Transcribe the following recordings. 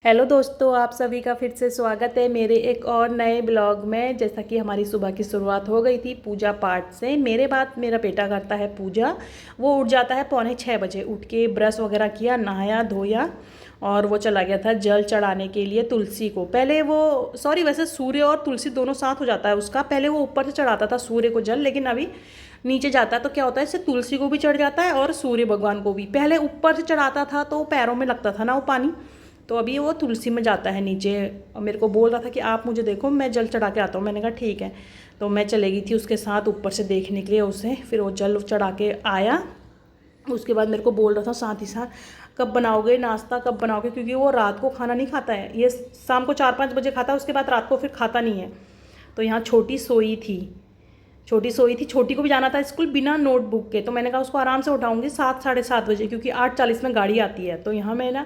Hello दोस्तों, आप सभी का फिर से स्वागत है मेरे एक और नए ब्लॉग में। जैसा कि हमारी सुबह की शुरुआत हो गई थी पूजा पाठ से। मेरे बाद मेरा बेटा करता है पूजा। वो उठ जाता है 5:45 बजे, उठ के ब्रश वगैरह किया, नहाया धोया और वो चला गया था जल चढ़ाने के लिए तुलसी को। पहले वो वैसे सूर्य और तुलसी दोनों साथ हो जाता है उसका। पहले वो ऊपर से चढ़ाता था सूर्य को जल, लेकिन अभी नीचे जाता है तो क्या होता है, इससे तुलसी को भी चढ़ जाता है और सूर्य भगवान को भी। पहले ऊपर से चढ़ाता था तो पैरों में लगता था ना वो पानी, तो अभी वो तुलसी में जाता है नीचे। और मेरे को बोल रहा था कि आप मुझे देखो, मैं जल चढ़ा के आता हूँ। मैंने कहा ठीक है। तो मैं चले गई थी उसके साथ ऊपर से देखने के लिए उसे। फिर वो जल चढ़ा के आया। उसके बाद मेरे को बोल रहा था साथ ही साथ, कब बनाओगे नाश्ता, कब बनाओगे, क्योंकि वो रात को खाना नहीं खाता है। ये शाम को 4-5 बजे खाता है, उसके बाद रात को फिर खाता नहीं है। तो यहाँ छोटी सोई थी, छोटी को भी जाना था स्कूल बिना नोटबुक के। तो मैंने कहा उसको आराम से उठाऊंगी 7-7:30 बजे, क्योंकि 8:40 में गाड़ी आती है। तो यहाँ मैं ना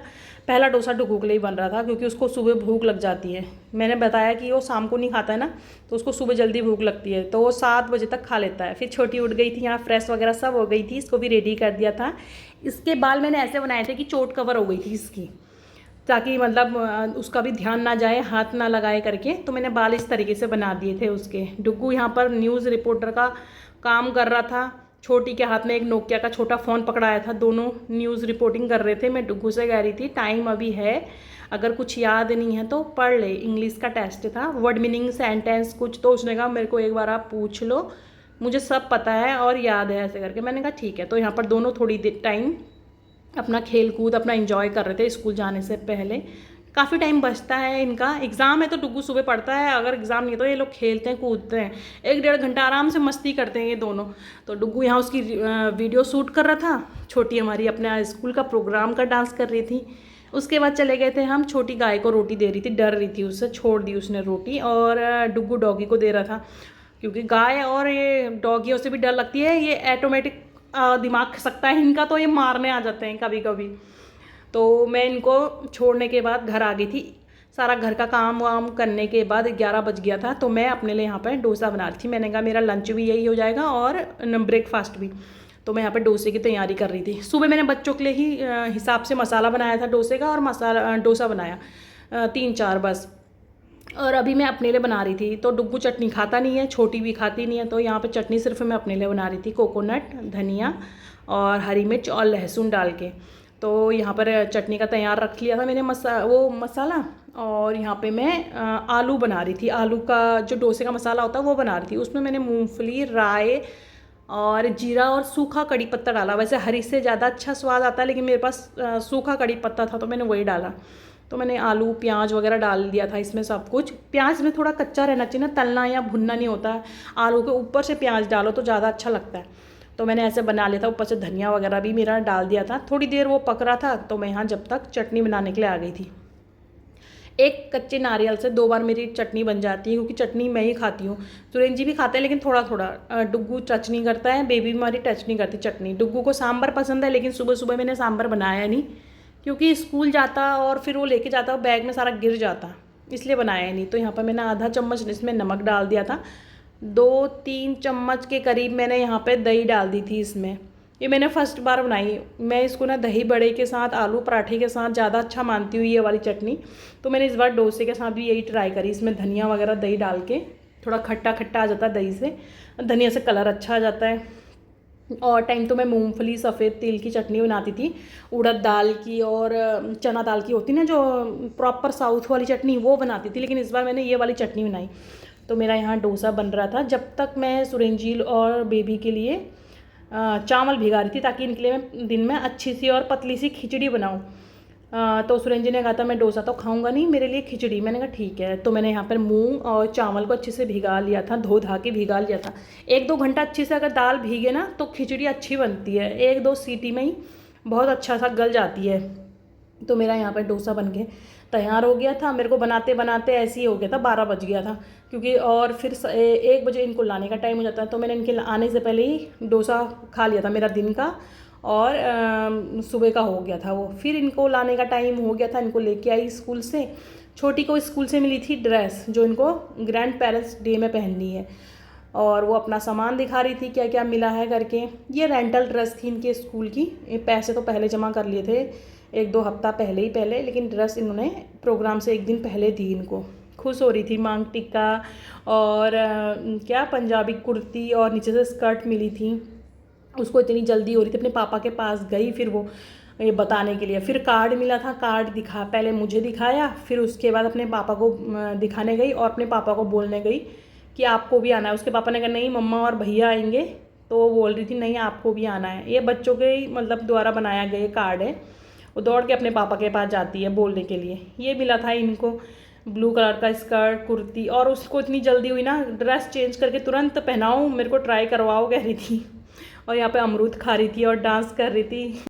पहला डोसा डुगू के लिए बन रहा था, क्योंकि उसको सुबह भूख लग जाती है। मैंने बताया कि वो शाम को नहीं खाता है ना, तो उसको सुबह जल्दी भूख लगती है, तो वो 7 बजे तक खा लेता है। फिर छोटी उठ गई थी, यहाँ फ्रेश वगैरह सब हो गई थी, इसको भी रेडी कर दिया था। इसके बाल मैंने ऐसे बनाए थे कि चोट कवर हो गई थी इसकी, ताकि मतलब उसका भी ध्यान ना जाए, हाथ ना लगाए करके। तो मैंने बाल इस तरीके से बना दिए थे उसके। डुग्गू यहाँ पर न्यूज़ रिपोर्टर का काम कर रहा था। छोटी के हाथ में एक नोकिया का छोटा फ़ोन पकड़ाया था, दोनों न्यूज़ रिपोर्टिंग कर रहे थे। मैं डुग्गू से कह रही थी टाइम अभी है, अगर कुछ याद नहीं है तो पढ़ ले। इंग्लिश का टेस्ट था, वर्ड मीनिंग सेंटेंस कुछ। तो उसने कहा मेरे को एक बार आप पूछ लो, मुझे सब पता है और याद है, ऐसे करके। मैंने कहा ठीक है। तो यहाँ पर दोनों थोड़ी देर टाइम अपना खेल कूद अपना एंजॉय कर रहे थे स्कूल जाने से पहले। काफ़ी टाइम बचता है इनका। एग्ज़ाम है तो डुग्गू सुबह पढ़ता है, अगर एग्ज़ाम नहीं है तो ये लोग खेलते हैं कूदते हैं। 1-1.5 घंटा आराम से मस्ती करते हैं ये दोनों। तो डुग्गू यहाँ उसकी वीडियो शूट कर रहा था। छोटी हमारी अपने स्कूल का प्रोग्राम का डांस कर रही थी। उसके बाद चले गए थे हम। छोटी गाय को रोटी दे रही थी, डर रही थी उससे, छोड़ दी उसने रोटी। और डुग्गू डॉगी को दे रहा था, क्योंकि गाय और ये डॉगियों से भी डर लगती है। ये ऑटोमेटिक दिमाग खसकता है इनका, तो ये मारने आ जाते हैं कभी कभी। तो मैं इनको छोड़ने के बाद घर आ गई थी। सारा घर का काम वाम करने के बाद 11 बज गया था। तो मैं अपने लिए यहाँ पर डोसा बना रही थी। मैंने कहा मेरा लंच भी यही हो जाएगा और ब्रेकफास्ट भी। तो मैं यहाँ पर डोसे की तैयारी कर रही थी। सुबह मैंने बच्चों के लिए ही हिसाब से मसाला बनाया था डोसे का, और मसाला डोसा बनाया 3-4 बस। और अभी मैं अपने लिए बना रही थी। तो डुग्गू चटनी खाता नहीं है, छोटी भी खाती नहीं है। तो यहाँ पे चटनी सिर्फ मैं अपने लिए बना रही थी, कोकोनट, धनिया और हरी मिर्च और लहसुन डाल के। तो यहाँ पर चटनी का तैयार रख लिया था मैंने मसाला। और यहाँ पे मैं आलू बना रही थी। आलू का जो डोसे का मसाला होता है वो बना रही थी। उसमें मैंने मूंगफली, राई और जीरा और सूखा कड़ी पत्ता डाला। वैसे हरी से ज़्यादा अच्छा स्वाद आता है, लेकिन मेरे पास सूखा कड़ी पत्ता था तो मैंने वही डाला। तो मैंने आलू प्याज वगैरह डाल दिया था इसमें सब कुछ। प्याज में थोड़ा कच्चा रहना चाहिए ना, तलना या भुनना नहीं होता है। आलू के ऊपर से प्याज डालो तो ज़्यादा अच्छा लगता है। तो मैंने ऐसे बना लिया था। ऊपर से धनिया वगैरह भी मेरा डाल दिया था। थोड़ी देर वो पक रहा था तो मैं यहाँ जब तक चटनी बनाने के लिए आ गई थी। एक कच्चे नारियल से 2 बार मेरी चटनी बन जाती है, क्योंकि चटनी मैं ही खाती हूँ। सुरेंद्र जी भी खाते हैं लेकिन थोड़ा थोड़ा। डुग्गू टच नहीं करता है, बेबी हमारी टच नहीं करती चटनी। डुग्गू को सांभर पसंद है, लेकिन सुबह सुबह मैंने सांभर बनाया नहीं, क्योंकि स्कूल जाता और फिर वो लेके जाता, बैग में सारा गिर जाता, इसलिए बनाया नहीं। तो यहाँ पर मैंने आधा चम्मच इसमें नमक डाल दिया था। 2-3 चम्मच के करीब मैंने यहाँ पे दही डाल दी थी इसमें। ये मैंने फर्स्ट बार बनाई। मैं इसको ना दही बड़े के साथ, आलू पराठे के साथ ज़्यादा अच्छा मानती हूँ ये वाली चटनी। तो मैंने इस बार डोसे के साथ भी यही ट्राई करी। इसमें धनिया वगैरह दही डाल के थोड़ा खट्टा खट्टा आ जाता है दही से, धनिया से कलर अच्छा आ जाता है। और टाइम तो मैं मूंगफली सफ़ेद तिल की चटनी बनाती थी, उड़द दाल की और चना दाल की होती ना जो प्रॉपर साउथ वाली चटनी, वो बनाती थी। लेकिन इस बार मैंने ये वाली चटनी बनाई। तो मेरा यहाँ डोसा बन रहा था जब तक मैं सुरेंजील और बेबी के लिए चावल भिगा रही थी, ताकि इनके लिए मैं दिन में अच्छी सी और पतली सी खिचड़ी बनाऊँ। तो सुरेंद्र जी ने कहा था मैं डोसा तो खाऊंगा नहीं, मेरे लिए खिचड़ी। मैंने कहा ठीक है। तो मैंने यहाँ पर मूंग और चावल को अच्छे से भिगा लिया था, धो धा के भिगा लिया था। 1-2 घंटा अच्छे से अगर दाल भीगे ना तो खिचड़ी अच्छी बनती है, 1-2 सीटी में ही बहुत अच्छा सा गल जाती है। तो मेरा यहाँ पर डोसा बन के तैयार हो गया था। मेरे को बनाते बनाते ऐसे ही हो गया था, 12 बज गया था, क्योंकि और फिर 1 बजे इनको लाने का टाइम हो जाता है। तो मैंने इनके आने से पहले ही डोसा खा लिया था मेरा दिन का, और सुबह का हो गया था वो। फिर इनको लाने का टाइम हो गया था, इनको लेके आई स्कूल से। छोटी को स्कूल से मिली थी ड्रेस, जो इनको ग्रैंड पेरेंट्स डे में पहननी है। और वो अपना सामान दिखा रही थी क्या क्या मिला है करके। ये रेंटल ड्रेस थी इनके स्कूल की। पैसे तो पहले जमा कर लिए थे, 1-2 हफ्ता पहले, लेकिन ड्रेस इन्होंने प्रोग्राम से एक दिन पहले दी इनको। खुश हो रही थी, मांग टिक्का और क्या पंजाबी कुर्ती और नीचे से स्कर्ट मिली थी। उसको इतनी जल्दी हो रही थी, अपने पापा के पास गई फिर वो ये बताने के लिए। फिर कार्ड मिला था, कार्ड पहले मुझे दिखाया, फिर उसके बाद अपने पापा को दिखाने गई और अपने पापा को बोलने गई कि आपको भी आना है। उसके पापा ने कहा नहीं मम्मा और भैया आएंगे, तो वो बोल रही थी नहीं आपको भी आना है। ये बच्चों के मतलब द्वारा बनाया गया कार्ड है। वो दौड़ के अपने पापा के पास जाती है बोलने के लिए। ये मिला था इनको ब्लू कलर का स्कर्ट कुर्ती, और उसको इतनी जल्दी हुई ना, ड्रेस चेंज करके तुरंत पहनाऊँ, मेरे को ट्राई करवाओ कह रही थी। और यहाँ पे अमरूद खा रही थी और डांस कर रही थी।